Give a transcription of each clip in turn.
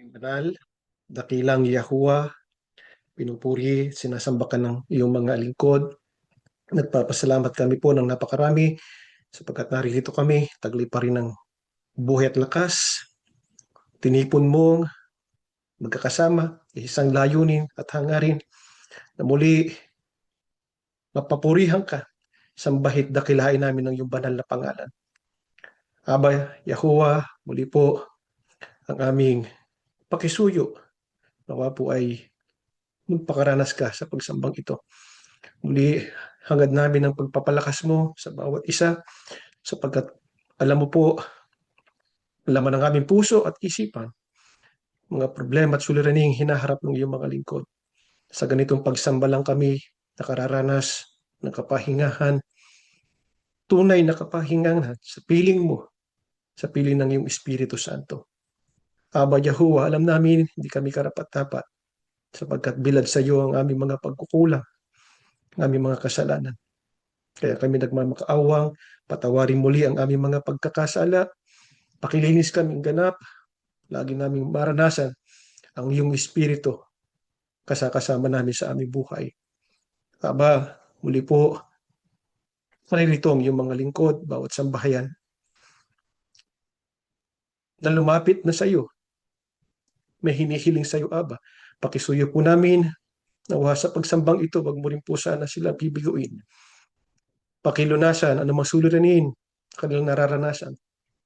Banal, dakilang Yahuwah, pinupuri, sinasamba ka ng iyong mga lingkod. Nagpapasalamat kami po ng napakarami sapagkat narito kami, taglay pa rin ng buhay at lakas. Tinipon mong magkakasama, isang layunin at hangarin na muli mapapurihan ka, sambahit dakilain namin ng iyong banal na pangalan. Aba, Yahuwah, muli po ang aming pakisuyo. Nawa po ay magpakaranas ka sa pagsambang ito. Muli, hangad namin ang pagpapalakas mo sa bawat isa sapagkat alam mo po, laman ng aming puso at isipan, mga problema at suliraning hinaharap ng iyong mga lingkod. Sa ganitong pagsamba lang kami nakararanas ng kapahingahan, tunay na kapahingahan sa piling mo, sa piling ng iyong Espiritu Santo. Aba Yahuwah, alam namin hindi kami karapat-dapat sapagkat bilad sa iyo ang aming mga pagkukulang, ang aming mga kasalanan. Kaya kami nagmamakaawang, patawarin muli ang aming mga pagkakasala, pakilinis kaming ganap, lagi naming maranasan ang iyong Espiritu kasama namin sa aming buhay. Aba, muli po, maririto ang iyong mga lingkod, bawat sambahayan na lumapit na sa iyo, may hinihiling sa iyo, Aba. Pakisuyo po namin, nawa sa pagsambang ito, wag mo rin po sana sila bibiguin. Pakilunasan, anumang suliranin, kanilang nararanasan,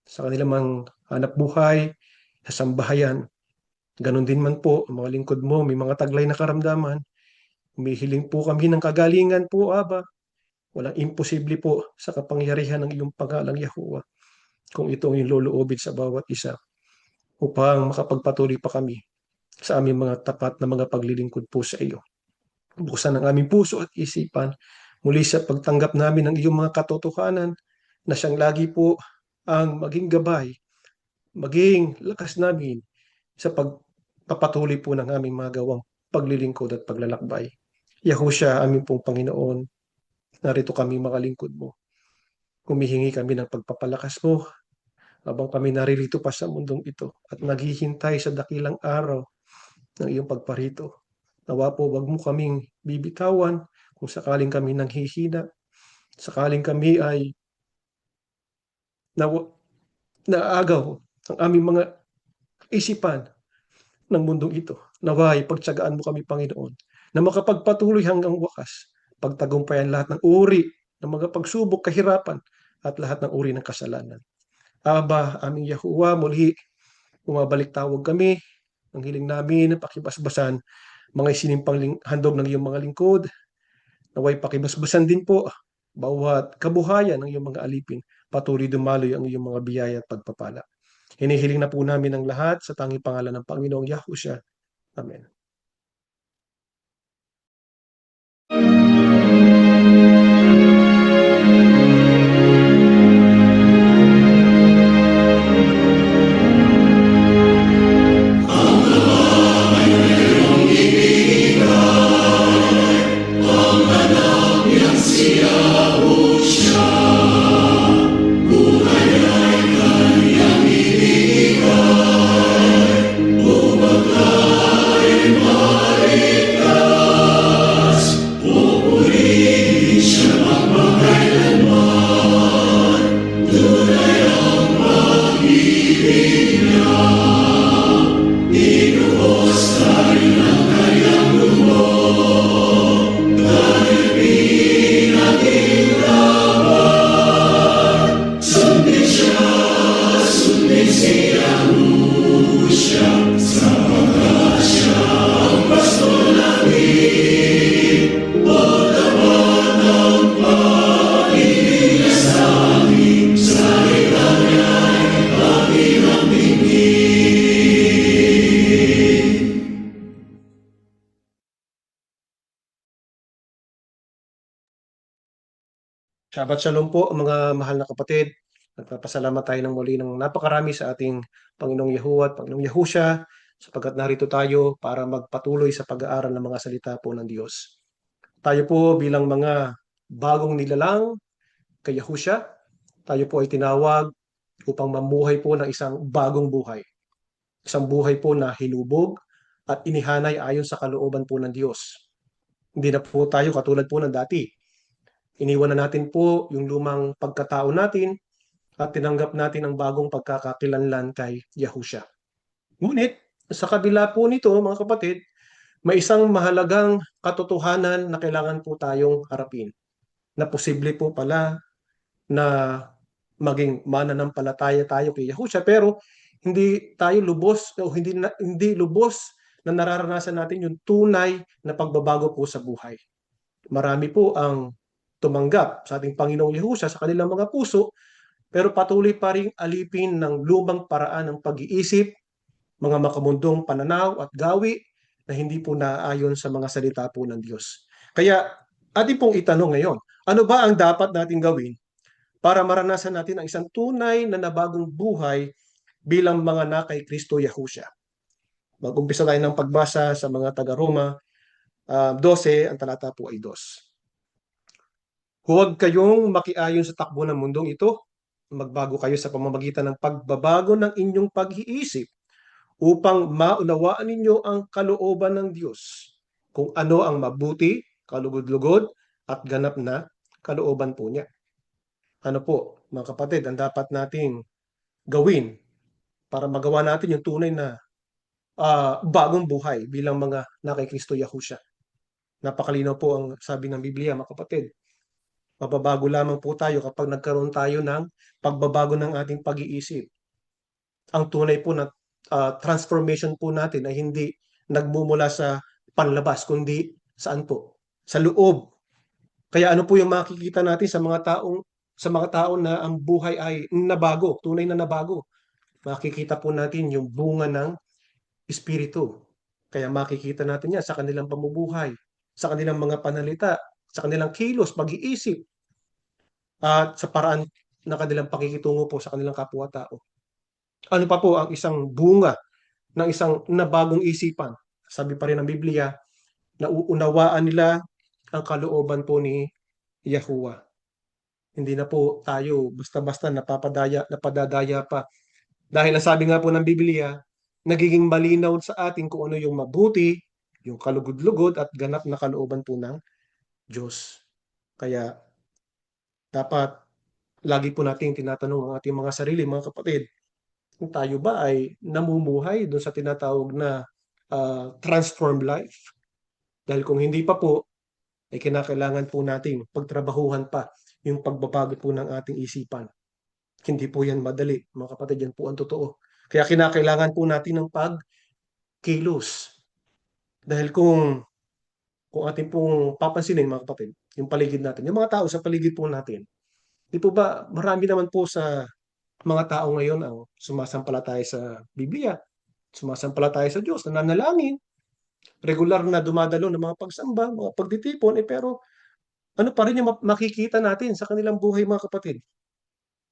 sa kanilang mga hanap buhay, sa sambahayan. Ganon din man po, ang mga lingkod mo, may mga taglay na karamdaman. Humihiling po kami ng kagalingan po, Aba. Walang imposible po sa kapangyarihan ng iyong pangalang Yahuwah. Kung ito ang iloloobin sa bawat isa upang makapagpatuloy pa kami sa aming mga tapat na mga paglilingkod po sa iyo. Buksan ang aming puso at isipan muli sa pagtanggap namin ng iyong mga katotohanan na siyang lagi po ang maging gabay, maging lakas namin sa pagpapatuloy po ng aming mga gawang paglilingkod at paglalakbay. Yahushua, aming pong Panginoon, narito kami mga lingkod mo. Humihingi kami ng pagpapalakas mo habang kami naririto pa sa mundong ito at naghihintay sa dakilang araw ng iyong pagparito. Nawa po, wag mo kaming bibitawan kung sakaling kami nanghihina, sakaling kami ay naagaw ang aming mga isipan ng mundong ito. Naway, pagtsagaan mo kami, Panginoon, na makapagpatuloy hanggang wakas, pagtagumpayan lahat ng uri ng mga pagsubok, kahirapan, at lahat ng uri ng kasalanan. Aba, aming Yahuwah, muli, bumabalik tawag kami, ang hiling namin, pakibasbasan, mga isinimpang handog ng iyong mga lingkod, naway pakibasbasan din po, bawat kabuhayan ng iyong mga alipin, patuloy dumaloy ang iyong mga biyaya at pagpapala. Hinihiling na po namin ang lahat sa tanging pangalan ng Panginoong Yahushua. Amen. Shabbat Shalom po mga mahal na kapatid. Nagpapasalamat tayo ng muli ng napakarami sa ating Panginoong Yahuwah at Panginoong Yahusha sapagkat narito tayo para magpatuloy sa pag-aaral ng mga salita po ng Diyos. Tayo po bilang mga bagong nilalang kay Yahusha, tayo po ay tinawag upang mamuhay po ng isang bagong buhay. Isang buhay po na hinubog at inihanay ayon sa kalooban po ng Diyos. Hindi na po tayo katulad po ng dati. Iniwan na natin po yung lumang pagkatao natin at tinanggap natin ang bagong pagkakakilanlan kay Yahusha. Ngunit, sa kabila po nito, mga kapatid, may isang mahalagang katotohanan na kailangan po tayong harapin. Na posible po pala na maging mananampalataya tayo kay Yahusha, pero hindi tayo lubos o hindi lubos na nararanasan natin yung tunay na pagbabago po sa buhay. Marami po ang tumanggap sa ating Panginoong Yahusha sa kanilang mga puso, pero patuloy pa ring alipin ng lumang paraan ng pag-iisip, mga makamundong pananaw at gawi na hindi po naaayon sa mga salita po ng Diyos. Kaya ating pong itanong ngayon, ano ba ang dapat natin gawin para maranasan natin ang isang tunay na nabagong buhay bilang mga na kay Kristo Yahusha? Mag-umpisa tayo ng pagbasa sa mga taga-Roma 12, ang talata po ay 2. Huwag kayong makiayon sa takbo ng mundong ito. Magbago kayo sa pamamagitan ng pagbabago ng inyong pag-iisip upang maunawaan ninyo ang kalooban ng Diyos, kung ano ang mabuti, kalugod-lugod, at ganap na kalooban po niya. Ano po, mga kapatid, ang dapat nating gawin para magawa natin yung tunay na bagong buhay bilang mga na kay Kristo Yahusha. Napakalinaw po ang sabi ng Biblia, mga kapatid. Mababago lamang po tayo kapag nagkaroon tayo ng pagbabago ng ating pag-iisip. Ang tunay po na transformation po natin ay hindi nagmumula sa panlabas, kundi saan po? Sa loob. Kaya ano po yung makikita natin sa mga tao na ang buhay ay nabago, tunay na nabago. Makikita po natin yung bunga ng Espiritu. Kaya makikita natin yan sa kanilang pamumuhay, sa kanilang mga panalita, sa kanilang kilos, pag-iisip, at sa paraan ng kanilang pakikitungo po sa kanilang kapwa-tao. Ano pa po ang isang bunga ng isang nabagong isipan? Sabi pa rin ng Biblia, nauunawaan nila ang kalooban po ni Yahuwah. Hindi na po tayo basta-basta napadadaya pa. Dahil ang sabi nga po ng Biblia, nagiging malinaw sa atin kung ano yung mabuti, yung kalugod-lugod at ganap na kalooban po ng Diyos. Kaya dapat lagi po nating tinatanong ang ating mga sarili, mga kapatid, kung tayo ba ay namumuhay doon sa tinatawag na transformed life. Dahil kung hindi pa po, ay kinakailangan po nating pagtrabahuhan pa yung pagbabago po ng ating isipan. Hindi po yan madali, mga kapatid, yan po ang totoo. Kaya kinakailangan po natin ng pagkilos. Dahil kung ating pong papansinin, mga kapatid, yung paligid natin, yung mga tao sa paligid po natin, di po ba marami naman po sa mga tao ngayon ang sumasampalataya sa Biblia, sumasampalataya sa Diyos, nananalangin, regular na dumadalo ng mga pagsamba, mga pagtitipon, pero ano pa rin yung makikita natin sa kanilang buhay, mga kapatid?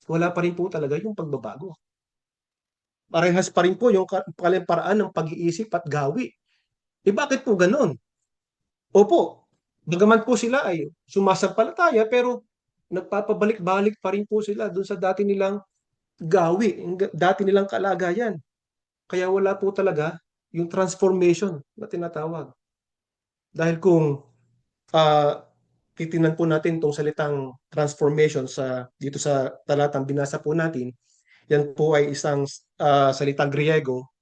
Wala pa rin po talaga yung pagbabago. Parehas pa rin po yung paraan ng pag-iisip at gawi. Bakit po ganun? Opo, bagaman po sila ay sumasampalataya, pero nagpapabalik-balik pa rin po sila doon sa dati nilang gawi, dati nilang kalagayan. Kaya wala po talaga yung transformation na tinatawag. Dahil kung uh, titingnan po natin itong salitang transformation dito sa talatang binasa po natin, yan po ay isang salitang Griego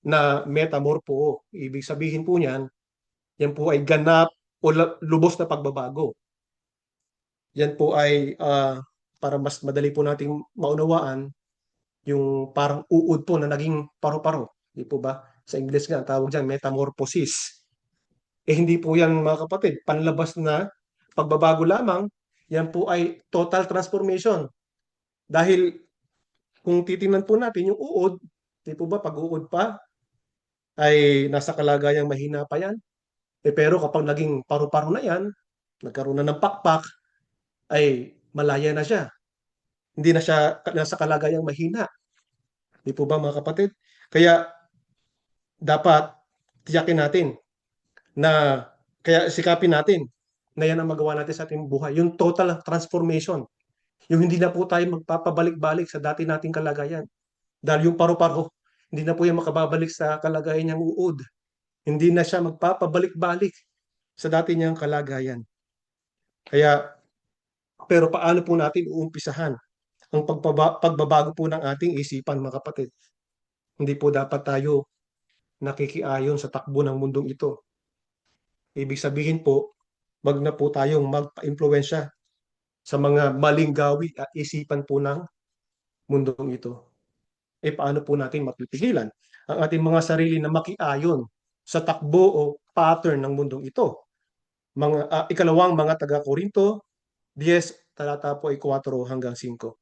na metamorpho. Ibig sabihin po niyan, yan po ay ganap o lubos na pagbabago. Yan po ay para mas madali po nating maunawaan, yung parang uod po na naging paru-paro. Di po ba? Sa English nga, tawag dyan, metamorphosis. Hindi po yan, mga kapatid, panlabas na pagbabago lamang. Yan po ay total transformation. Dahil kung titingnan po natin yung uod, di po ba, pag uod pa, ay nasa kalagayang mahina pa yan. Pero kapag naging paru-paro na yan, nagkaroon na ng pakpak, ay malaya na siya. Hindi na siya nasa kalagayang mahina. Di po ba, mga kapatid? Kaya dapat tiyakin natin na kaya sikapin natin na yan ang magawa natin sa ating buhay. Yung total transformation. Yung hindi na po tayo magpapabalik-balik sa dati nating kalagayan. Dahil yung paru-paro, Hindi na po yan makababalik sa kalagayan niyang uod. Hindi na siya magpapabalik-balik sa dati niyang kalagayan. Kaya, pero paano po natin uumpisahan ang pagbabago po ng ating isipan, mga kapatid? Hindi po dapat tayo nakikiayon sa takbo ng mundong ito. Ibig sabihin po, wag na po tayong magpa-impluwensya sa mga maling gawi at isipan po ng mundong ito. Paano po natin mapipigilan ang ating mga sarili na makiayon sa takbo o pattern ng mundong ito? Ikalawang mga taga-Korinto 10, talata po ay 4 hanggang 5.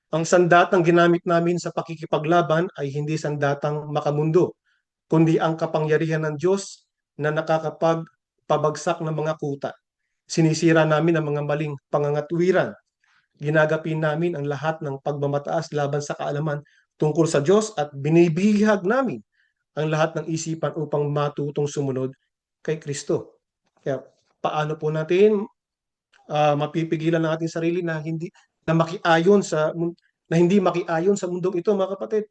Ang sandatang ginamit namin sa pakikipaglaban ay hindi sandatang makamundo, kundi ang kapangyarihan ng Diyos na nakakapagpabagsak ng mga kuta. Sinisira namin ang mga maling pangangatwiran. Ginagapi namin ang lahat ng pagmamataas laban sa kaalaman tungkol sa Diyos at binibihag namin ang lahat ng isipan upang matutong sumunod kay Kristo. Kaya paano po natin mapipigilan ng ating sarili na hindi makiayon sa mundong ito, mga kapatid?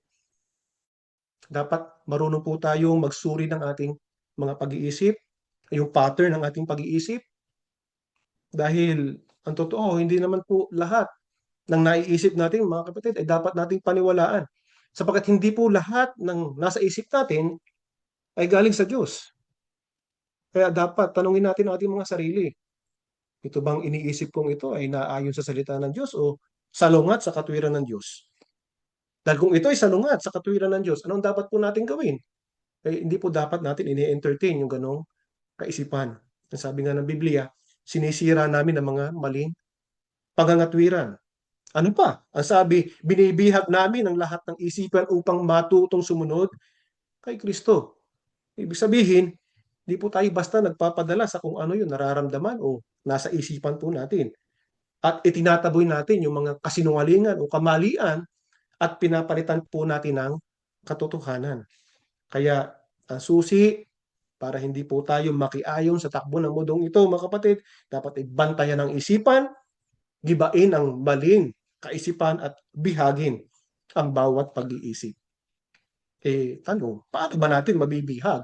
Dapat marunong po tayong magsuri ng ating mga pag-iisip, yung pattern ng ating pag-iisip. Dahil ang totoo, hindi naman po lahat ng naiisip natin, mga kapatid, ay dapat nating paniwalaan. Sapagkat hindi po lahat ng nasa isip natin ay galing sa Diyos. Kaya dapat tanungin natin ang ating mga sarili. Ito bang iniisip kong ito ay naayon sa salita ng Diyos o salungat sa katwiran ng Diyos? Dahil kung ito ay salungat sa katwiran ng Diyos, anong dapat po natin gawin? Hindi po dapat natin ini-entertain yung ganong kaisipan. Ang sabi nga ng Biblia, sinisira namin ang mga maling pangangatwiran. Ano pa? Ang sabi, binibihag namin ang lahat ng isipan upang matutong sumunod kay Kristo. Ibig sabihin, di po tayo basta nagpapadala sa kung ano yung nararamdaman o nasa isipan po natin. At itinataboy natin yung mga kasinungalingan o kamalian at pinapalitan po natin ng katotohanan. Kaya ang susi para hindi po tayo makiayon sa takbo ng mundong ito, mga kapatid, dapat ibantayan ang isipan, gibain ang maling kaisipan at bihagin ang bawat pag-iisip. Tanong, paano ba natin mabibihag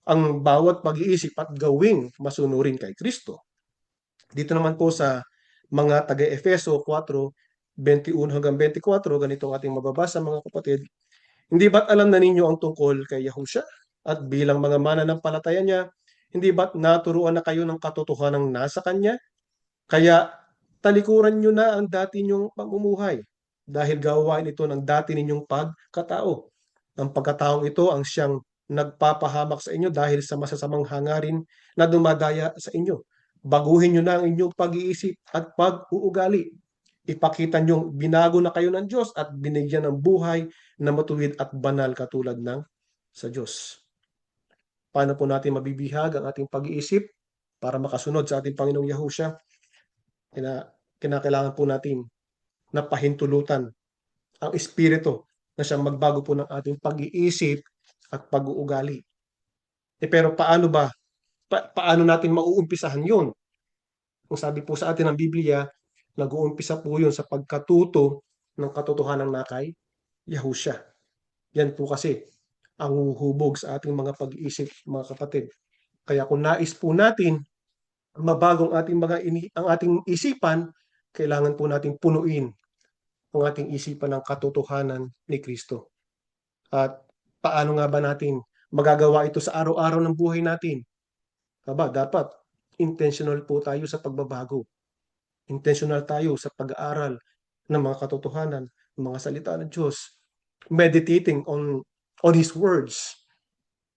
ang bawat pag-iisip at gawing masunurin kay Kristo? Dito naman po sa mga taga-Efeso 4:21 hanggang 24, ganito ang ating mababasa, mga kapatid. Hindi ba't alam na ninyo ang tungkol kay Yahusya? At bilang mga mananampalataya niya, hindi ba't naturuan na kayo ng katotohanang nasa Kanya? Kaya talikuran nyo na ang dati nyong pamumuhay dahil gawain ito ng dati ninyong pagkatao. Ang pagkataong ito ang siyang nagpapahamak sa inyo dahil sa masasamang hangarin na dumadaya sa inyo. Baguhin nyo na ang inyong pag-iisip at pag-uugali. Ipakita nyong binago na kayo ng Diyos at binigyan ng buhay na matuwid at banal katulad ng sa Diyos. Paano po natin mabibihag ang ating pag-iisip para makasunod sa ating Panginoong Yahusya? Kinakailangan po natin na pahintulutan ang Espiritu na siyang magbago po ng ating pag-iisip at pag-uugali. Pero paano ba? Paano natin mauumpisahan yun? Kung sabi po sa atin ng Biblia, nag-uumpisa po yun sa pagkatuto ng katotohanan na kay Yahusya. Yan po kasi ang huhubog sa ating mga pag-iisip, mga kapatid. Kaya kung nais po natin mabagong ang ating isipan, kailangan po nating punuin ang ating isipan ng katotohanan ni Kristo. At paano nga ba natin magagawa ito sa araw-araw ng buhay natin? Dapat intentional po tayo sa pagbabago. Intentional tayo sa pag-aaral ng mga katotohanan, ng mga salita ng Diyos. Meditating on His words.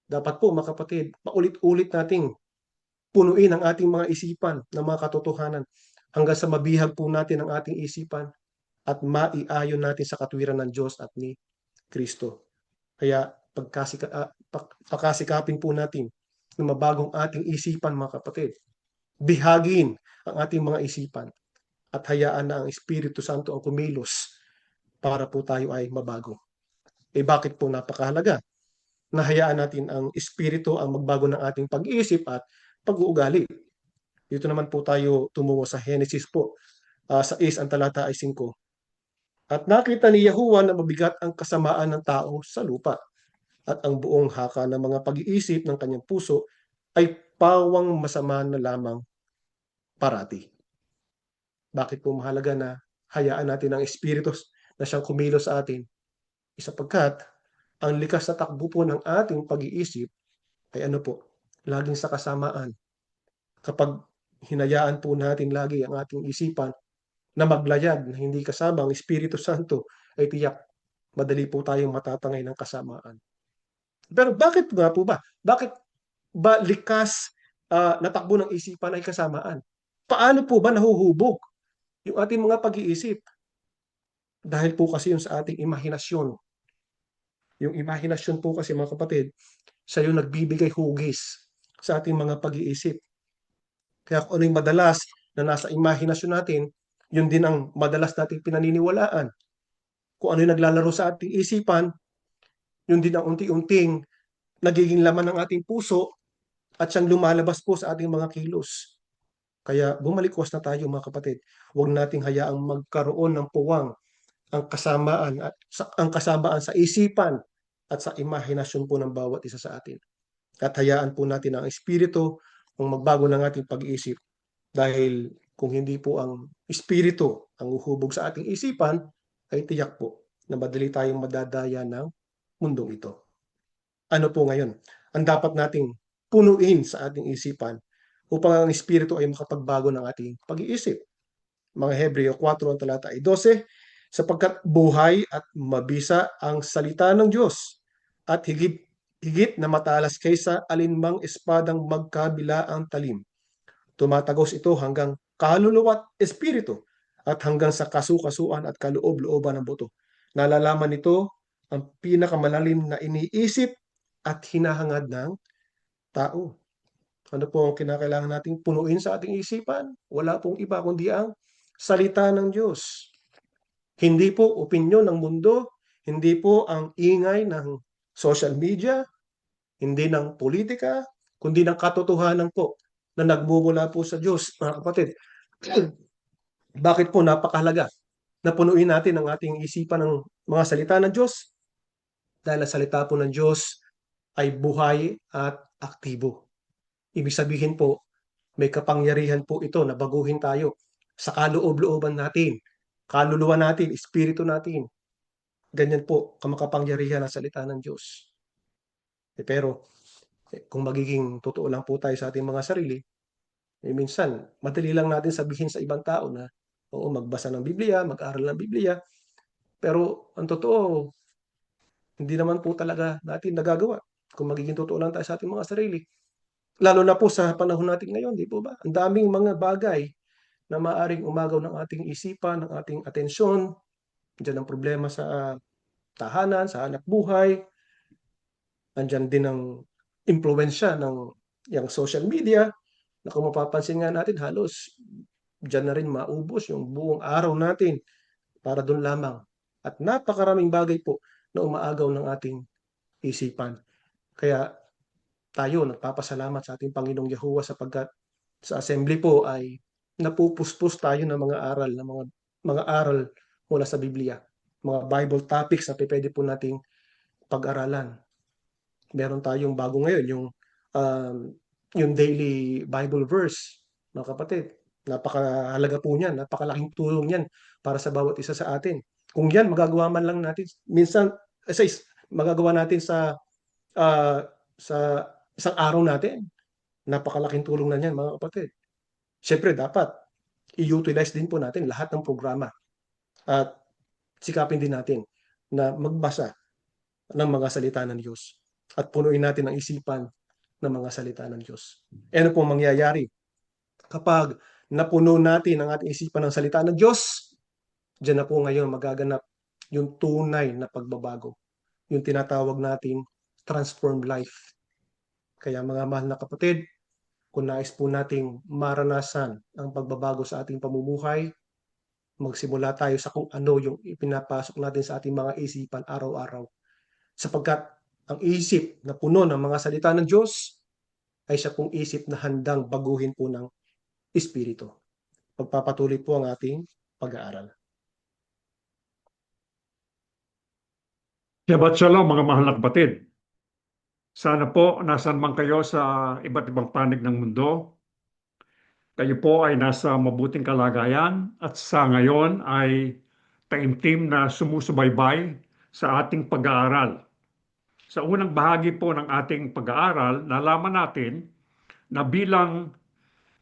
Dapat po, mga kapatid, paulit-ulit nating punuin ang ating mga isipan ng mga katotohanan hanggang sa mabihag po natin ang ating isipan at maiayon natin sa katwiran ng Diyos at ni Kristo. Kaya pagkasikapin po natin na mabagong ating isipan, mga kapatid. Bihagin ang ating mga isipan at hayaan na ang Espiritu Santo ang kumilos para po tayo ay mabago. Bakit po napakahalaga? Nahayaan natin ang Espiritu ang magbago ng ating pag-iisip at pag-uugali. Dito naman po tayo tumungo sa Genesis po. 6 ang talata ay 5. At nakita ni Yahuwah na mabigat ang kasamaan ng tao sa lupa, at ang buong haka ng mga pag-iisip ng kanyang puso ay pawang masama na lamang parati. Bakit po mahalaga na hayaan natin ang Espiritu na siyang kumilos sa atin? Sapagkat ang likas na takbo po ng ating pag-iisip ay ano po, laging sa kasamaan. Kapag hinayaan po natin lagi ang ating isipan na maglayag na hindi kasama ang Espiritu Santo, ay tiyak madali po tayong matatangay ng kasamaan. Pero bakit nga po ba? Bakit ba likas na takbo ng isipan ay kasamaan? Paano po ba nahuhubog yung ating mga pag-iisip? Dahil po kasi yung sa ating imahinasyon. Yung imahinasyon po kasi mga kapatid, siya yung nagbibigay hugis sa ating mga pag-iisip. Kaya kung ano yung madalas na nasa imahinasyon natin, yun din ang madalas nating pinaniniwalaan. Kung ano yung naglalaro sa ating isipan, yun din ang unti-unting nagiging laman ng ating puso at siyang lumalabas po sa ating mga kilos. Kaya bumalikwas na tayo mga kapatid. Huwag nating hayaang magkaroon ng puwang ang kasamaan sa isipan at sa imahinasyon po ng bawat isa sa atin. At hayaan po natin ang Espiritu ang magbago ng ating pag-iisip. Dahil kung hindi po ang Espiritu ang uhubog sa ating isipan, ay tiyak po na madali tayong madadaya ng mundong ito. Ano po ngayon? Ang dapat nating punuin sa ating isipan upang ang Espiritu ay makapagbago ng ating pag-iisip. Mga Hebreo 4 ang talata ay 12, sapagkat buhay at mabisa ang salita ng Diyos at higit na matalas kaysa alinmang espadang magkabila ang talim. Tumatagos ito hanggang kaluluwa at espiritu at hanggang sa kasukasuan at kaloob-looban ng buto. Nalalaman nito ang pinakamalalim na iniisip at hinahangad ng tao. Ano po ang kinakailangan nating punuin sa ating isipan? Wala pong iba kundi ang salita ng Diyos. Hindi po opinyon ng mundo, hindi po ang ingay ng social media, hindi ng politika, kundi ng katotohanan po na nagmumula po sa Diyos, mga kapatid. Bakit po napakahalaga na punuin natin ang ating isipan ng mga salita ng Diyos? Dahil ang salita po ng Diyos ay buhay at aktibo. Ibig sabihin po, may kapangyarihan po ito na baguhin tayo sa kaloob-looban natin, kaluluwa natin, espiritu natin. Ganyan po kamakapangyarihan ang salita ng Diyos. Pero kung magiging totoo lang po tayo sa ating mga sarili, minsan madali lang natin sabihin sa ibang tao na oo, magbasa ng Biblia, mag-aral ng Biblia, pero ang totoo, hindi naman po talaga natin nagagawa kung magiging totoo lang tayo sa ating mga sarili. Lalo na po sa panahon natin ngayon, di po ba? Ang daming mga bagay na maaring umagaw ng ating isipan, ng ating atensyon. Diyan ang problema sa tahanan, sa hanap buhay. Andiyan din ang impluensya ng yung social media na kung mapapansin nga natin halos diyan na rin maubos yung buong araw natin para doon lamang. At napakaraming bagay po na umaagaw ng ating isipan. Kaya tayo nagpapasalamat sa ating Panginoong Yahuwah sapagkat sa assembly po ay napupuspos tayo ng mga aral, ng mga aral mula sa Biblia. Mga Bible topics na pwede po nating pag-aralan. Meron tayong bago ngayon, um, yung daily Bible verse, mga kapatid. Napakahalaga po niyan, napakalaking tulong niyan para sa bawat isa sa atin. Kung yan, magagawa man lang natin, minsan, magagawa natin uh, sa isang araw natin, napakalaking tulong na niyan, mga kapatid. Siyempre, dapat i-utilize din po natin lahat ng programa at sikapin din natin na magbasa ng mga salita ng Diyos at punuin natin ang isipan ng mga salita ng Diyos. Ano po mangyayari kapag napuno natin ang ating isipan ng salita ng Diyos? Diyan na po ngayon magaganap yung tunay na pagbabago. Yung tinatawag nating transformed life. Kaya mga mahal na kapatid, kung nais po nating maranasan ang pagbabago sa ating pamumuhay, magsimula tayo sa kung ano yung ipinapasok natin sa ating mga isipan araw-araw. Sapagkat ang isip na puno ng mga salita ng Diyos ay siya pong isip na handang baguhin po ng Espiritu. Pagpapatuloy po ang ating pag-aaral. Shabbat Shalom mga mahal na kapatid. Sana po nasan man kayo sa iba't ibang panig ng mundo, kayo po ay nasa mabuting kalagayan at sa ngayon ay taimtim na sumusubaybay sa ating pag-aaral. Sa unang bahagi po ng ating pag-aaral, nalaman natin na bilang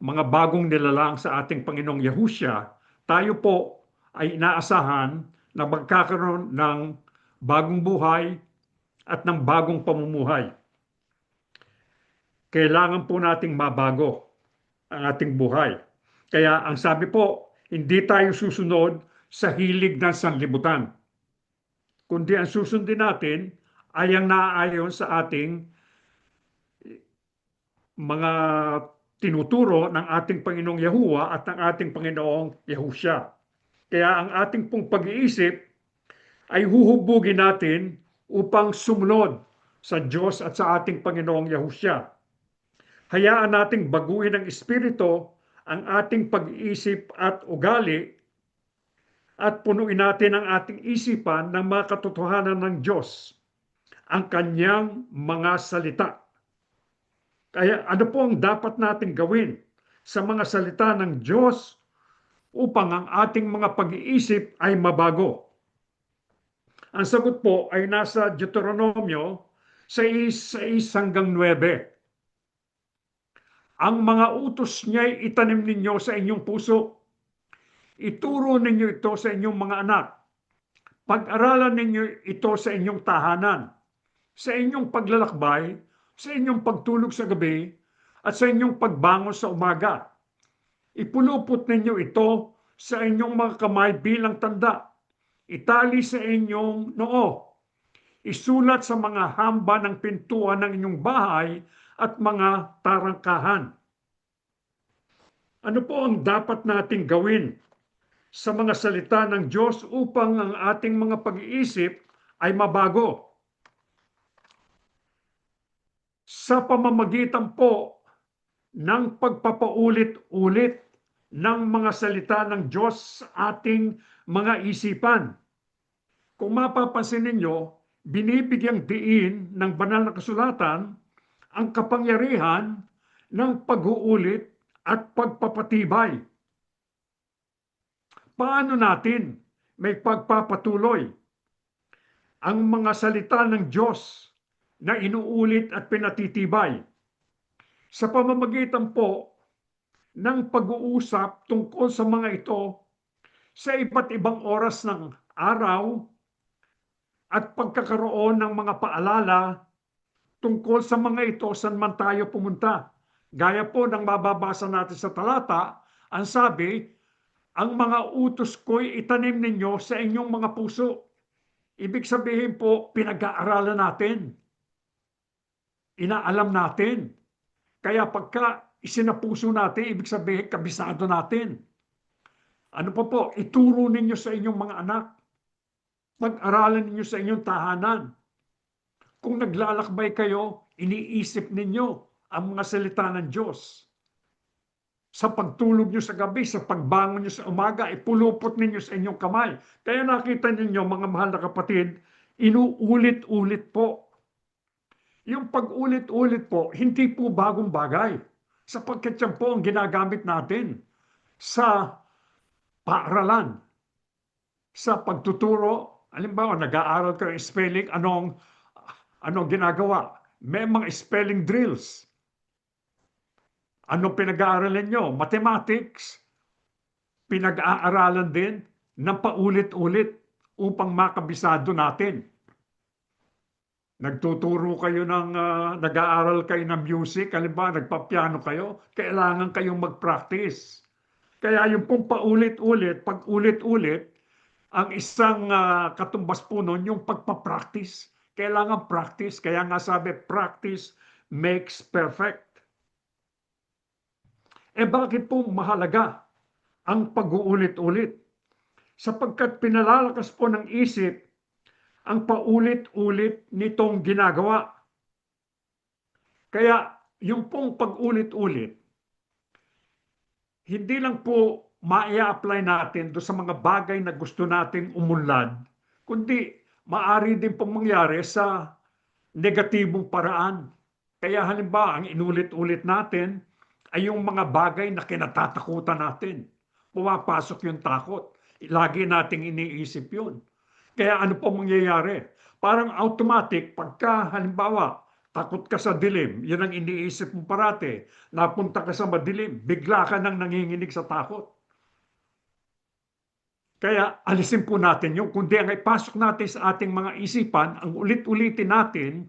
mga bagong nilalang sa ating Panginoong Yahusya, tayo po ay inaasahan na magkakaroon ng bagong buhay at ng bagong pamumuhay. Kailangan po nating mabago ang ating buhay. Kaya ang sabi po, hindi tayo susunod sa hilig ng sanlibutan, kundi ang susundin natin ay ang naaayon sa ating mga tinuturo ng ating Panginoong Yahuwah at ng ating Panginoong Yahusya. Kaya ang ating pong pag-iisip ay huhubugin natin upang sumunod sa Diyos at sa ating Panginoong Yahusya. Hayaan nating baguhin ng Espiritu ang ating pag-iisip at ugali at punuin natin ang ating isipan ng mga katotohanan ng Diyos, ang kanyang mga salita. Kaya ano po ang dapat natin gawin sa mga salita ng Diyos upang ang ating mga pag-iisip ay mabago? Ang sagot po ay nasa Deuteronomio 6:6-9. Ang mga utos niya'y itanim ninyo sa inyong puso. Ituro ninyo ito sa inyong mga anak. Pag-aralan ninyo ito sa inyong tahanan, sa inyong paglalakbay, sa inyong pagtulog sa gabi, at sa inyong pagbangon sa umaga. Ipulupot ninyo ito sa inyong mga kamay bilang tanda. Itali sa inyong noo. Isulat sa mga hamba ng pintuan ng inyong bahay at mga tarangkahan. Ano po ang dapat nating gawin sa mga salita ng Diyos upang ang ating mga pag-iisip ay mabago? Sa pamamagitan po ng pagpapaulit-ulit ng mga salita ng Diyos sa ating mga isipan. Kung mapapansin ninyo, binibigyang diin ng banal na kasulatan ang kapangyarihan ng pag-uulit at pagpapatibay. Paano natin may pagpapatuloy ang mga salita ng Diyos na inuulit at pinatitibay? Sa pamamagitan po ng pag-uusap tungkol sa mga ito sa iba't ibang oras ng araw at pagkakaroon ng mga paalala tungkol sa mga ito saan man tayo pumunta. Gaya po ng mababasa natin sa talata, ang sabi, ang mga utos ko'y itanim ninyo sa inyong mga puso. Ibig sabihin po, pinag-aaralan natin. Inaalam natin. Kaya pagka isinapuso natin, ibig sabihin, kabisado natin. Ano pa po, ituro ninyo sa inyong mga anak. Pag-aralan ninyo sa inyong tahanan. Kung naglalakbay kayo, iniisip ninyo ang mga salita ng Diyos. Sa pagtulog nyo sa gabi, sa pagbangon nyo sa umaga, ipulupot ninyo sa inyong kamay. Kaya nakita ninyo, mga mahal na kapatid, inuulit-ulit po. Yung pag-ulit-ulit po, hindi po bagong bagay. Sapagkat yan po ang ginagamit natin sa paaralan, sa pagtuturo. Halimbawa, nag-aaral kayo ng spelling, anong ginagawa? May mga spelling drills. Anong pinag-aaralan nyo? Mathematics. Pinag-aaralan din ng paulit-ulit upang makabisado natin. Nagtuturo kayo nag-aaral kayo ng music, halimbawa nagpapiano kayo, kailangan kayong mag-practice. Kaya yung pong paulit-ulit, pag-ulit-ulit, ang isang katumbas po nun, yung pagpa-practice. Kailangan practice, kaya nga sabi, practice makes perfect. Bakit po mahalaga ang pag-uulit-ulit? Sapagkat pinalalakas po ng isip ang paulit-ulit nitong ginagawa. Kaya yung pong pag-ulit-ulit, hindi lang po ma-apply natin do sa mga bagay na gusto nating umunlad, kundi Maari din pong mangyari sa negatibong paraan. Kaya halimbawa, ang inulit-ulit natin ay yung mga bagay na kinatatakutan natin. Pumapasok yung takot. Lagi nating iniisip yun. Kaya ano po mangyayari? Parang automatic, pagka halimbawa, takot ka sa dilim, yun ang iniisip mo parate, napunta ka sa madilim, bigla ka nang nanginginig sa takot. Kaya alisin po natin yung kundi ang ipasok natin sa ating mga isipan, ang ulit-ulitin natin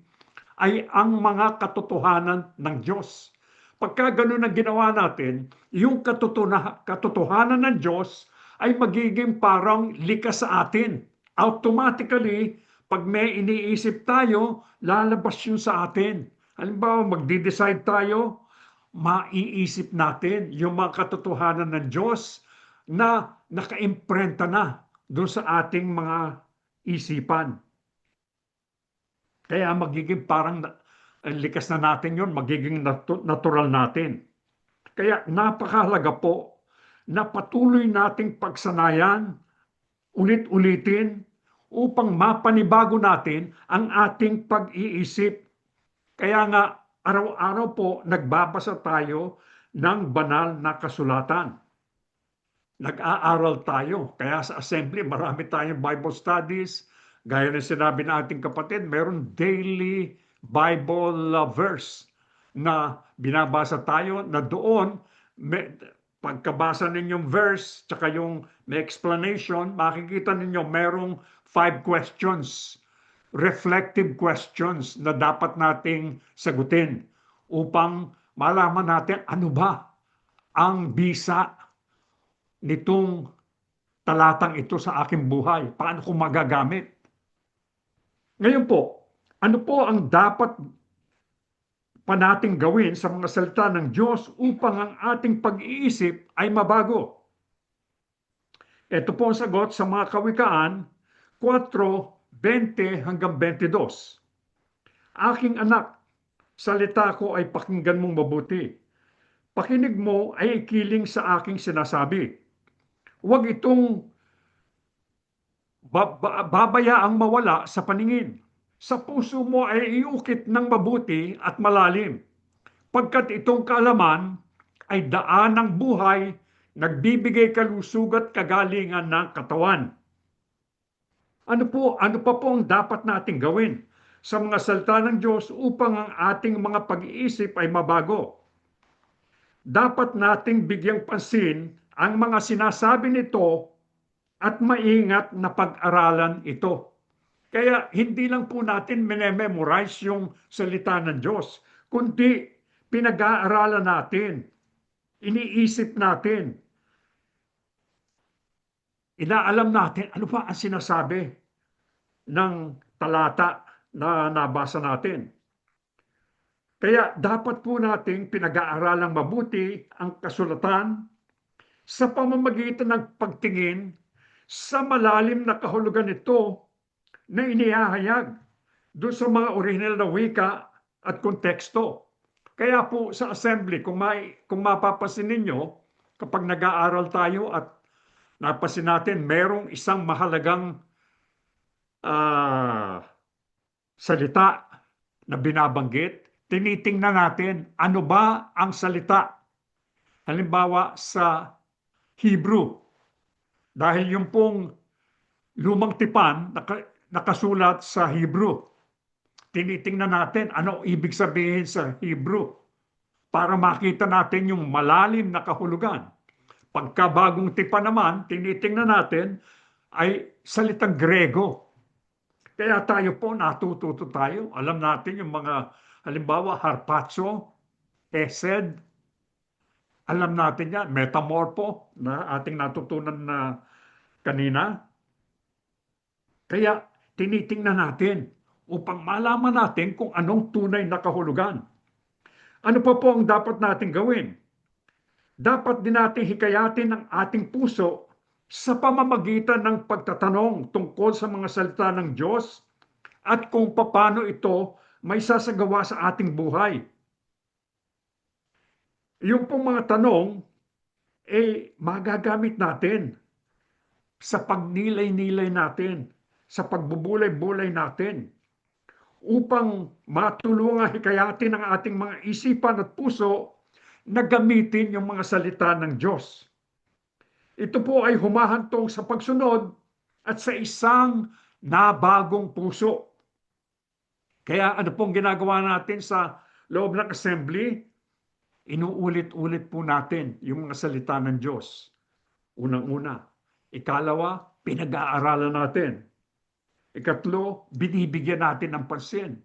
ay ang mga katotohanan ng Diyos. Pagka ganun ang ginawa natin, yung katotohanan ng Diyos ay magiging parang likas sa atin. Automatically, pag may iniisip tayo, lalabas yun sa atin. Halimbawa, magde-decide tayo, maiisip natin yung mga katotohanan ng Diyos na nakaimprenta na doon sa ating mga isipan. Kaya magiging parang likas na natin yun, magiging natural natin. Kaya napakahalaga po na patuloy nating pagsanayan, ulit-ulitin, upang mapanibago natin ang ating pag-iisip. Kaya nga, araw-araw po nagbabasa tayo ng banal na kasulatan. Nag-aaral tayo. Kaya sa assembly, marami tayong Bible studies. Gaya ng sinabi ng ating kapatid, meron daily Bible verse na binabasa tayo na doon, pagkabasa ninyong verse, tsaka yung may explanation, makikita ninyo merong 5 questions, reflective questions na dapat nating sagutin upang malaman natin ano ba ang bisa nitong talatang ito sa aking buhay. Paano ko magagamit? Ngayon po, ano po ang dapat pa nating gawin sa mga salita ng Diyos upang ang ating pag-iisip ay mabago? Ito po ang sagot sa mga Kawikaan 4:20 hanggang 22. Aking anak, salita ko ay pakinggan mong mabuti. Pakinig mo ay ikiling sa aking sinasabi. Huwag itong babayaang mawala sa paningin. Sa puso mo ay iukit ng mabuti at malalim. Pagkat itong kaalaman ay daan ng buhay, nagbibigay kalusug at kagalingan ng katawan. Ano pa po ang dapat nating gawin sa mga salita ng Diyos upang ang ating mga pag-iisip ay mabago? Dapat nating bigyang pansin ang mga sinasabi nito at maingat na pag-aralan ito. Kaya hindi lang po natin memorize yung salita ng Diyos, kundi pinag-aaralan natin, iniisip natin, inaalam natin ano ba ang sinasabi ng talata na nabasa natin. Kaya dapat po nating pinag-aaralang mabuti ang kasulatan sa pamamagitan ng pagtingin sa malalim na kahulugan nito na inihahayag doon sa mga original na wika at konteksto. Kaya po sa assembly, kung mapapansin ninyo, kapag nag-aaral tayo at napansin natin, merong isang mahalagang salita na binabanggit, tinitingnan natin ano ba ang salita. Halimbawa sa Hebrew, dahil yung pong lumang tipan nakasulat sa Hebrew. Tinitingnan natin ano ibig sabihin sa Hebrew para makita natin yung malalim na kahulugan. Pagka bagong tipan naman, tinitingnan natin ay salitang Grego. Kaya tayo po, natututo tayo. Alam natin yung mga, halimbawa, harpazo, esed, alam natin yan, metamorpho, na ating natutunan na kanina. Kaya tinitingnan natin upang malaman natin kung anong tunay na kahulugan. Ano pa po ang dapat natin gawin? Dapat din natin hikayatin ang ating puso sa pamamagitan ng pagtatanong tungkol sa mga salita ng Diyos at kung paano ito may sasagawa sa ating buhay. Yung pong mga tanong, magagamit natin sa pagnilay-nilay natin sa pagbubulay-bulay natin upang matulungan hikayatin ang ating mga isipan at puso na gamitin yung mga salita ng Diyos. Ito po ay humahantong sa pagsunod at sa isang nabagong puso. Kaya ano pong ginagawa natin sa loob ng assembly? Inuulit-ulit po natin yung mga salita ng Diyos. Unang-una. Ikalawa, pinag-aaralan natin. Ikatlo, binibigyan natin ng pansin.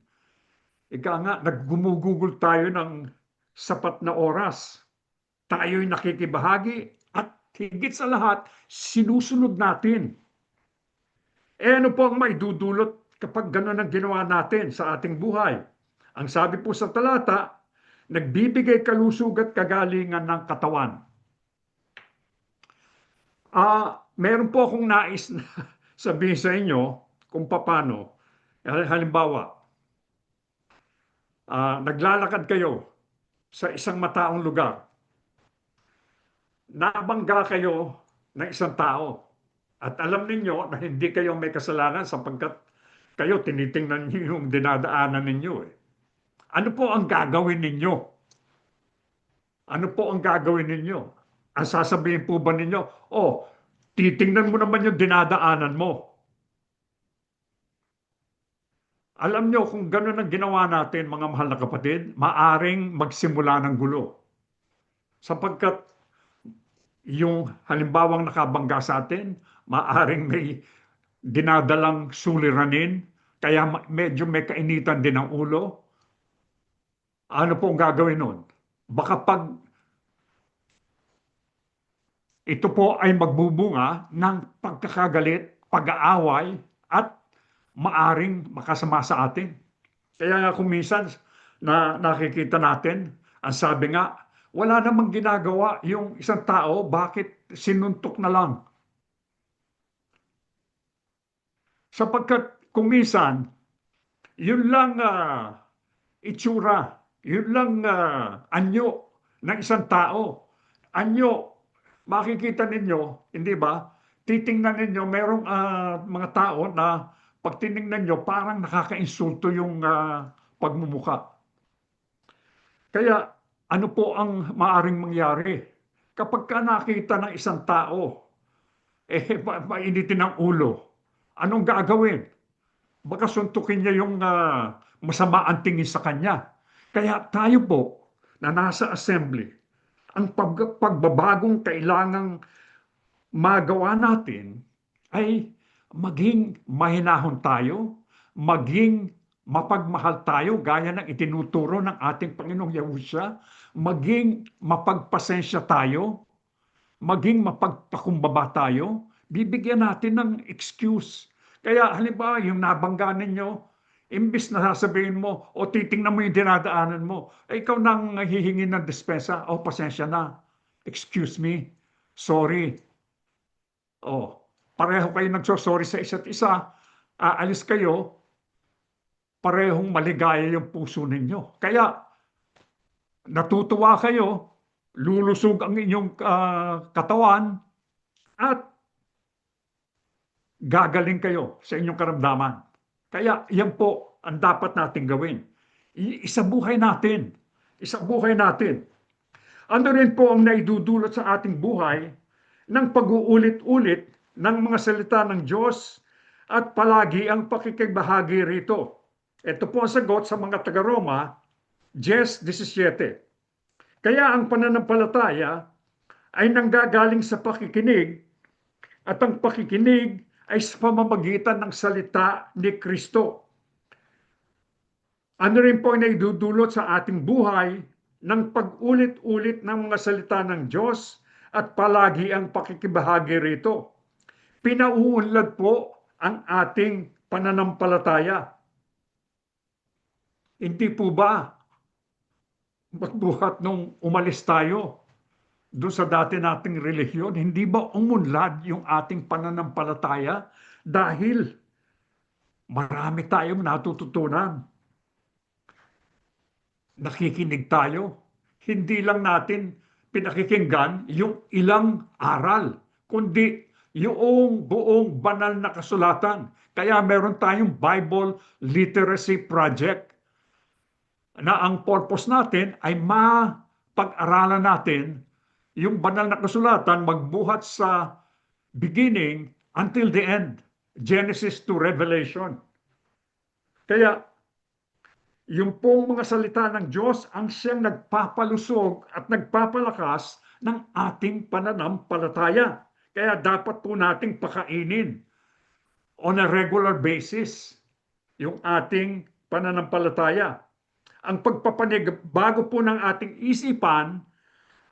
Ika nga, naggumugugol tayo ng sapat na oras. Tayo'y nakikibahagi at higit sa lahat, sinusunod natin. Ano po ang maidudulot kapag gano'n ang ginawa natin sa ating buhay? Ang sabi po sa talata, nagbibigay kalusog at kagalingan ng katawan. Meron po akong nais na sabihin sa inyo kung paano. Halimbawa, naglalakad kayo sa isang mataong lugar. Nabangga kayo ng isang tao. At alam ninyo na hindi kayo may kasalanan sapagkat kayo tinitingnan niyo yung dinadaanan ninyo. Ano po ang gagawin ninyo? Ano po ang gagawin ninyo? Ang sasabihin po ba ninyo, titingnan mo naman yung dinadaanan mo. Alam nyo, kung gano'n ang ginawa natin, mga mahal na kapatid, maaring magsimula ng gulo. Sapagkat yung halimbawang nakabangga sa atin, maaring may dinadalang suliranin, kaya medyo may kainitan din ang ulo. Ano po ang gagawin nun? Baka pag ito po ay magbubunga ng pagkakagalit, pag-aaway, at maaring makasama sa atin. Kaya nga kung minsan na nakikita natin, ang sabi nga, wala namang ginagawa yung isang tao, bakit sinuntok na lang? Sapagkat kung minsan, yun lang itsura, yun lang anyo ng isang tao. Anyo, makikita ninyo, hindi ba? Titingnan ninyo, merong mga tao na pag tinignan nyo, parang nakaka-insulto yung pagmumuka. Kaya ano po ang maaring mangyari? Kapag ka nakita ng isang tao, mainitin ang ulo, anong gagawin? Baka suntukin niya yung masama ang tingin sa kanya. Kaya tayo po, na nasa assembly, ang pagbabagong kailangang magawa natin ay maging mahinahon tayo, maging mapagmahal tayo gaya ng itinuturo ng ating Panginoong Yahushua, maging mapagpasensya tayo, maging mapagpakumbaba tayo, bibigyan natin ng excuse. Kaya halimbawa, yung nabangga ninyo, imbis na sasabihin mo, titingnan mo yung dinadaanan mo, ikaw nang hihingi ng dispensa, pasensya na, excuse me, sorry. Pareho kayo nagsosorry sa isa't isa, aalis kayo, parehong maligaya yung puso ninyo. Kaya, natutuwa kayo, lulusog ang inyong katawan, at gagaling kayo sa inyong karamdaman. Kaya, yan po ang dapat natin gawin. Isabuhay natin. Isabuhay natin. Ano rin po ang naidudulot sa ating buhay ng pag-uulit-ulit ng mga salita ng Diyos at palagi ang pakikigbahagi rito. Ito po ang sagot sa mga taga-Roma, 10:17. Kaya ang pananampalataya ay nanggagaling sa pakikinig at ang pakikinig ay sa pamamagitan ng salita ni Kristo. Ano rin po ang naidudulot sa ating buhay ng pag-ulit-ulit ng mga salita ng Diyos at palagi ang pakikibahagi rito? Pinauunlad po ang ating pananampalataya. Hindi po ba magbuhat nung umalis tayo doon sa dati nating relihiyon, hindi ba umunlad yung ating pananampalataya dahil marami tayong natututunan? Nakikinig tayo. Hindi lang natin pinakikinggan yung ilang aral, kundi yung buong banal na kasulatan. Kaya meron tayong Bible Literacy Project na ang purpose natin ay mapag-aralan natin yung banal na kasulatan magbuhat sa beginning until the end, Genesis to Revelation. Kaya yung pong mga salita ng Diyos ang siyang nagpapalusog at nagpapalakas ng ating pananampalataya. Kaya dapat po nating pakainin on a regular basis yung ating pananampalataya. Ang pagpapanibago po ng ating isipan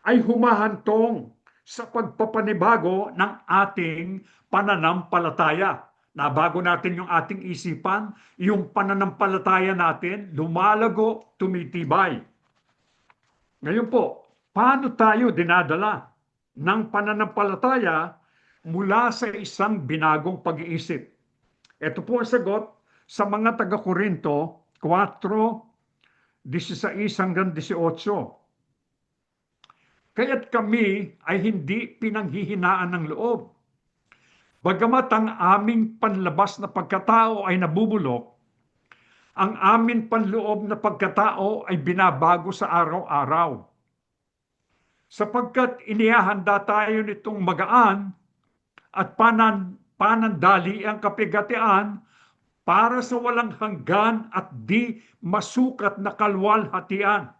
ay humahantong sa pagpapanibago ng ating pananampalataya. Nabago natin yung ating isipan, yung pananampalataya natin lumalago, tumitibay. Ngayon po, paano tayo dinadala ng pananampalataya mula sa isang binagong pag-iisip? Ito po ang sagot sa mga taga-Korinto 4:16-18. Kaya't kami ay hindi pinanghihinaan ng loob. Bagamat ang aming panlabas na pagkatao ay nabubulok, ang aming panloob na pagkatao ay binabago sa araw-araw. Sapagkat inihahanda tayo nitong magaan at panandali ang kapigatian para sa walang hanggan at di masukat na kalwalhatian.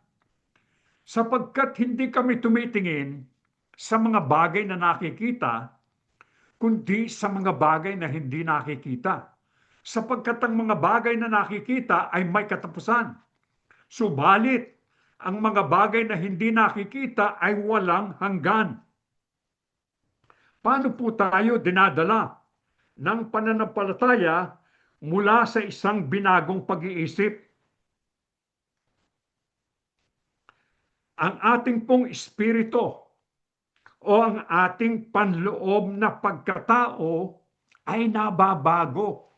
Sapagkat hindi kami tumitingin sa mga bagay na nakikita, kundi sa mga bagay na hindi nakikita. Sapagkat ang mga bagay na nakikita ay may katapusan. Subalit, ang mga bagay na hindi nakikita ay walang hanggan. Paano po tayo dinadala ng pananampalataya mula sa isang binagong pag-iisip? Ang ating pong espiritu o ang ating panloob na pagkatao ay nababago,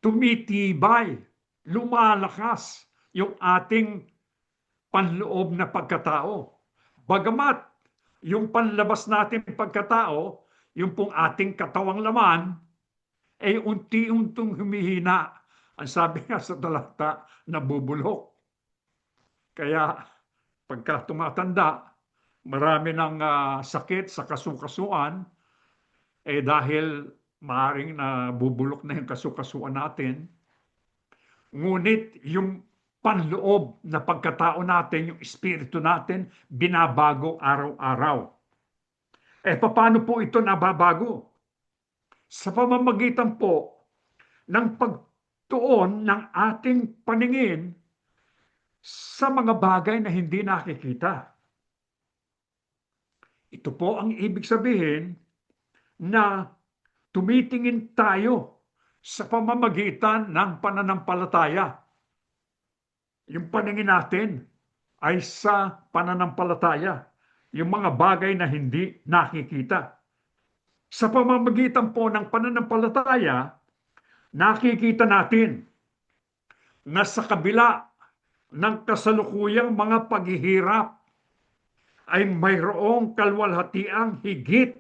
tumitibay, lumalakas yung ating panloob na pagkatao. Bagamat yung panlabas natin pagkatao, yung pong ating katawang laman, ay unti-untong humihina. Ang sabi nga sa talata, nabubulok. Kaya pagka tumatanda, marami ng sakit sa kasukasuan, dahil maaaring nabubulok na yung kasukasuan natin. Ngunit yung panloob na pagkatao natin, yung espiritu natin, binabago araw-araw. Paano po ito nababago? Sa pamamagitan po ng pagtuon ng ating paningin sa mga bagay na hindi nakikita. Ito po ang ibig sabihin na tumitingin tayo sa pamamagitan ng pananampalataya. Yung paningin natin ay sa pananampalataya, yung mga bagay na hindi nakikita. Sa pamamagitan po ng pananampalataya, nakikita natin na sa kabila ng kasalukuyang mga paghihirap ay mayroong kalwalhatiang higit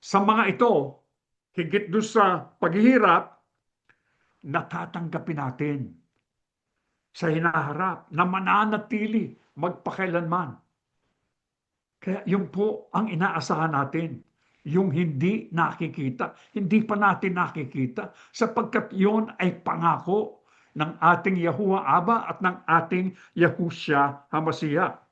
sa mga ito, higit doon sa paghihirap, natatanggapin natin sa hinaharap na mananatili magpakailanman. Kaya yun po ang inaasahan natin, yung hindi nakikita. Hindi pa natin nakikita sapagkat yun ay pangako ng ating Yahuwah Aba at ng ating Yahushua HaMashiach.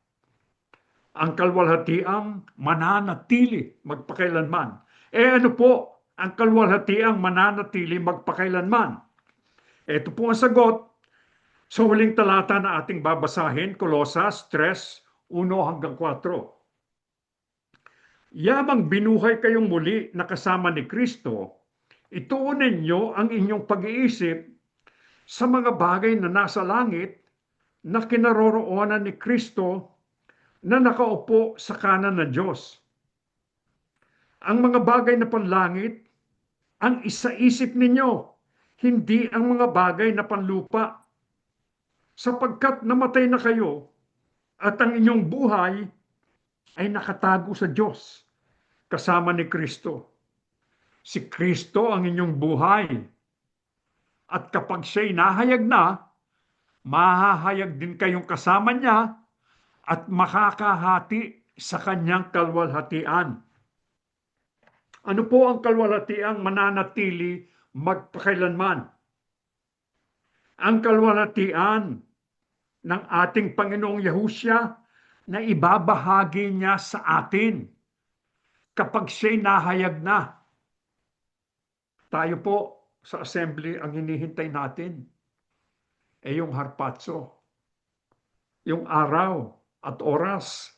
Ang kalwalhatiang mananatili magpakailanman. Ano po ang kalwalhatiang mananatili magpakailanman? Ito po ang sagot sa huling talata na ating babasahin, Kolosas 3:1-4. Yamang binuhay kayong muli na kasama ni Kristo, ituon ninyo ang inyong pag-iisip sa mga bagay na nasa langit na kinaroroonan ni Kristo na nakaupo sa kanan ng Diyos. Ang mga bagay na panlangit ang isaisip ninyo, hindi ang mga bagay na panlupa. Sapagkat namatay na kayo at ang inyong buhay ay nakatago sa Diyos kasama ni Kristo. Si Kristo ang inyong buhay. At kapag siya'y nahayag na, mahahayag din kayong kasama niya at makakahati sa kanyang kalwalhatian. Ano po ang kalwalhatiang mananatili magpakailanman? Ang kalwalhatian ng ating Panginoong Yahusya na ibabahagi niya sa atin kapag siya'y nahayag na. Tayo po sa assembly ang hinihintay natin yung harpazo, yung araw at oras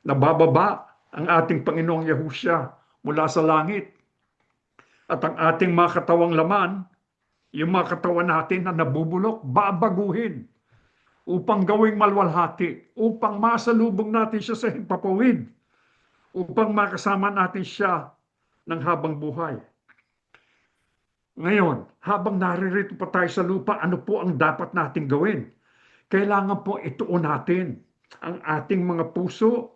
na bababa ang ating Panginoong Yahusya mula sa langit. At ang ating mga katawang laman, yung mga katawan natin na nabubulok, babaguhin upang gawing malwalhati, upang masalubong natin siya sa himpapawid, upang makasama natin siya ng habang buhay. Ngayon, habang naririto pa tayo sa lupa, ano po ang dapat nating gawin? Kailangan po ituon natin ang ating mga puso,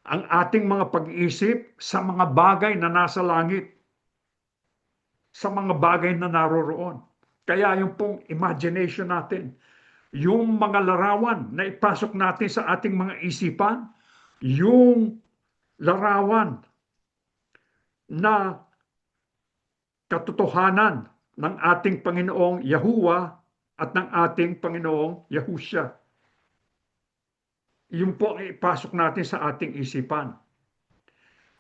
ang ating mga pag-iisip sa mga bagay na nasa langit, sa mga bagay na naroroon. Kaya yung pong imagination natin, yung mga larawan na ipasok natin sa ating mga isipan, yung larawan na katotohanan ng ating Panginoong Yahuwah at ng ating Panginoong Yahusya. Yun po ang ipasok natin sa ating isipan.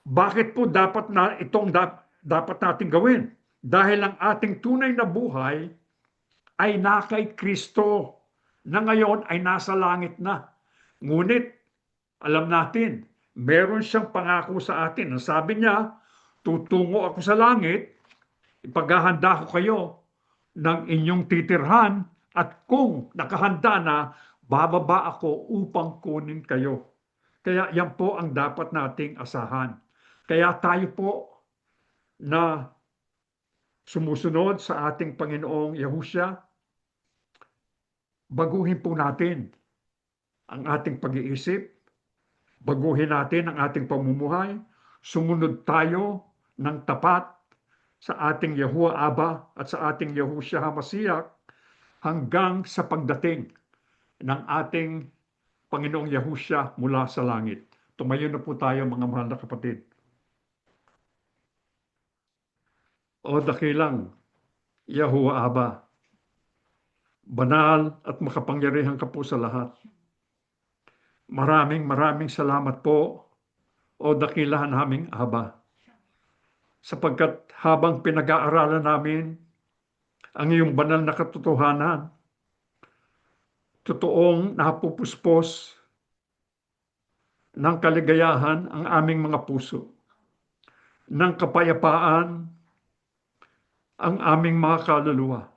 Bakit po dapat natin gawin? Dahil ang ating tunay na buhay ay na kay Kristo na ngayon ay nasa langit na. Ngunit, alam natin, meron siyang pangako sa atin. Sabi niya, tutungo ako sa langit, ipaghahanda ko kayo ng inyong titirhan at kung nakahanda na, bababa ako upang kunin kayo. Kaya yan po ang dapat nating asahan. Kaya tayo po na sumusunod sa ating Panginoong Yahusya, baguhin po natin ang ating pag-iisip, baguhin natin ang ating pamumuhay, sumunod tayo ng tapat sa ating Yahuwah Aba at sa ating Yahusya HaMashiach hanggang sa pagdating ng ating Panginoong Yahusya mula sa langit. Tumayo na po tayo mga mahal na kapatid. O dakilang Yahuwah Aba, banal at makapangyarihan ka po sa lahat. Maraming salamat po, o dakilahan naming Aba, sapagkat habang pinag-aaralan namin ang iyong banal na katotohanan, totoong napupuspos ng kaligayahan ang aming mga puso, ng kapayapaan ang aming mga kaluluwa,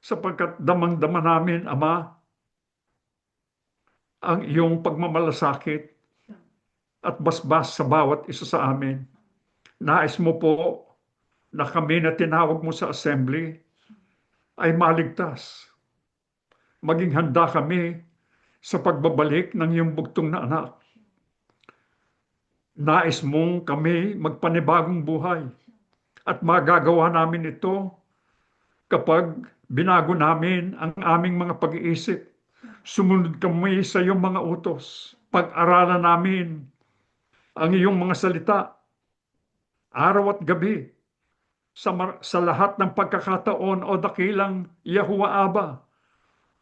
sapagkat damang-dama namin, Ama, ang iyong pagmamalasakit at basbas sa bawat isa sa amin. Nais mo po na kami na tinawag mo sa assembly ay maligtas. Maging handa kami sa pagbabalik ng iyong bugtong na anak. Nais mong kami magpanibagong buhay at magagawa namin ito kapag binago namin ang aming mga pag-iisip. Sumunod kami sa iyong mga utos. Pag-aralan namin ang iyong mga salita araw at gabi, sa lahat ng pagkakataon, o dakilang Yahuwah Aba,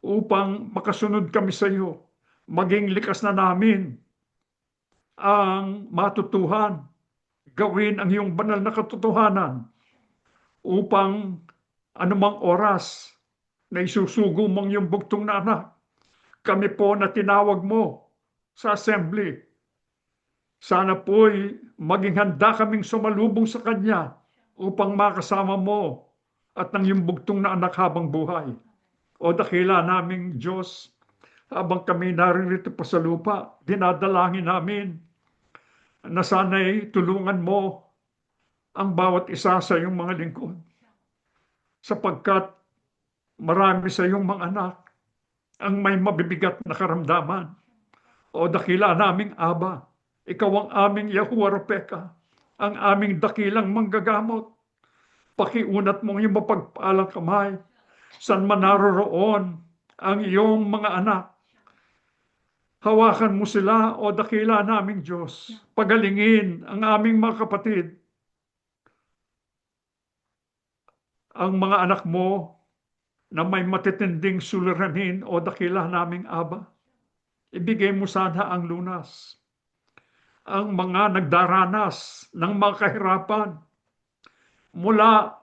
upang makasunod kami sa iyo, maging likas na namin ang matutuhan, gawin ang iyong banal na katotohanan, upang anumang oras na isusugo mong iyong bugtong na anak, kami po na tinawag mo sa assembly, sana po'y maging handa kaming sumalubong sa Kanya upang makasama mo at ng iyong bugtong na anak habang buhay. O dakila naming Diyos, habang kami naririto pa sa lupa, dinadalangin namin na sana'y tulungan mo ang bawat isa sa iyong mga lingkod. Sapagkat marami sa iyong mga anak ang may mabibigat na karamdaman. O dakila naming Aba, Ikaw ang aming Yahuwah Ropeka, ang aming dakilang manggagamot. Pakiunat mong iyong mapagpalang kamay, saan man naroroon ang iyong mga anak. Hawakan mo sila, o dakila naming Diyos. Pagalingin ang aming mga kapatid. Ang mga anak mo na may matitinding suliranin, o dakila naming Aba. Ibigay mo sana ang lunas. Ang mga nagdaranas ng mga kahirapan mula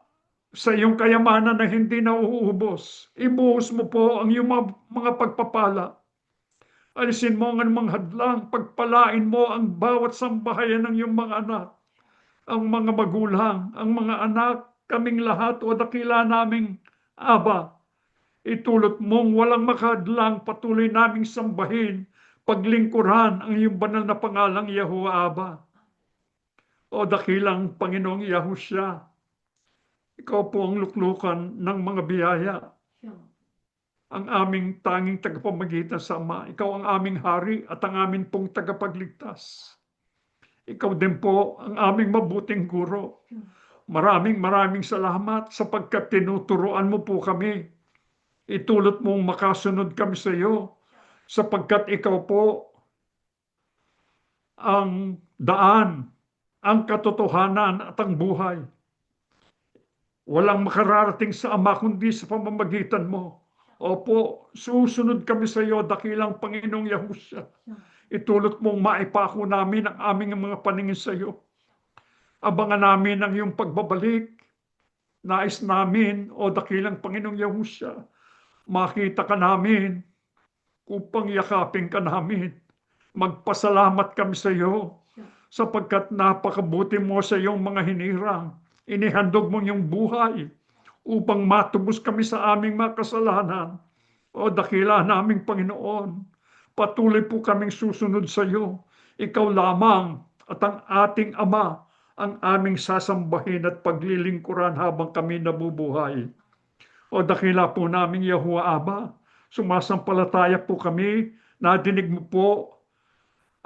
sa iyong kayamanan na hindi nauubos, ibuhos mo po ang iyong mga pagpapala. Alisin mo ang anumang hadlang, pagpalain mo ang bawat sambahayan ng iyong mga anak, ang mga magulang, ang mga anak, kaming lahat, o dakila naming Aba. Itulot mong walang makahadlang, patuloy naming sambahin, paglingkuran ang iyong banal na pangalang Yahuwah Aba. O dakilang Panginoong Yahusya, ikaw po ang luklukan ng mga biyaya, ang aming tanging tagapamagitan sa Ama. Ikaw ang aming hari at ang aming pong tagapagligtas. Ikaw din po ang aming mabuting guro. Maraming salamat sapagkat tinuturuan mo po kami. Itulot mong makasunod kami sa iyo sapagkat ikaw po ang daan, ang katotohanan at ang buhay. Walang makararating sa Ama kundi sa pamamagitan mo. Opo, susunod kami sa iyo, dakilang Panginoong Yahusya. Itulot mong maipako namin ang aming mga paningin sa iyo. Abangan namin ang iyong pagbabalik. Nais namin, o dakilang Panginoong Yahusya, makita ka namin upang yakapin ka namin. Magpasalamat kami sa iyo sapagkat napakabuti mo sa iyong mga hinirang. Inihandog mo iyong buhay upang matubos kami sa aming mga kasalanan. O dakila naming Panginoon, patuloy po kaming susunod sa iyo. Ikaw lamang at ang ating Ama ang aming sasambahin at paglilingkuran habang kami nabubuhay. O dakila po naming Yahuwah Aba, sumasampalataya po kami, nadinig mo po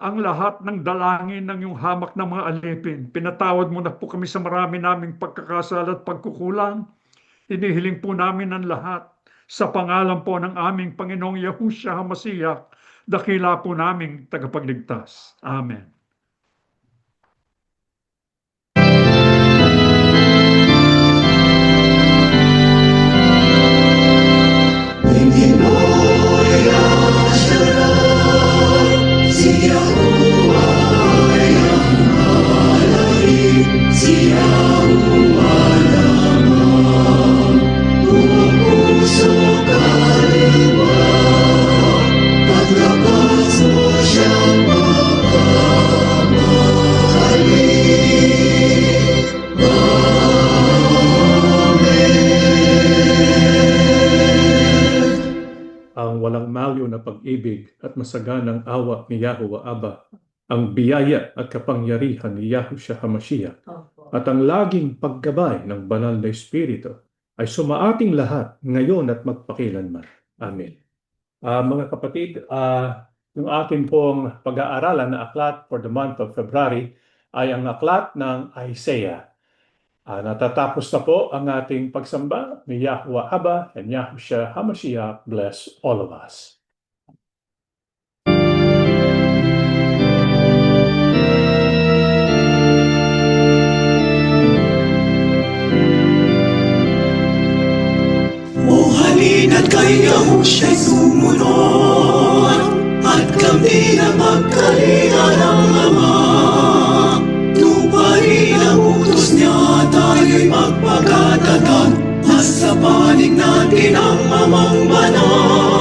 ang lahat ng dalangin ng iyong hamak ng mga alipin. Pinatawad mo na po kami sa marami naming pagkakasala at pagkukulang. Hinihiling po namin ang lahat sa pangalan po ng aming Panginoong Yahushua HaMashiach, dakila po naming tagapagligtas. Amen. Ang walang malayo na pag-ibig at masaganang awa ni Yahuwah Aba, ang biyaya at kapangyarihan ni Yahushua HaMashiach, at ang laging paggabay ng banal na Espiritu ay sumaating lahat ngayon at magpakilanman. Amen. Mga kapatid, yung atin pong pag-aaralan na aklat for the month of February ay ang aklat ng Isaiah. Natatapos na po ang ating pagsamba ni Yahuwah Aba and Yahushua HaMashiach. Bless all of us. O halina't kay Yahusha'y sumunod, at kami na magkalinga ng Ama. Tuparin ang utos niya, tayo'y magpakatatag, at sa panig natin ang Amang Banal.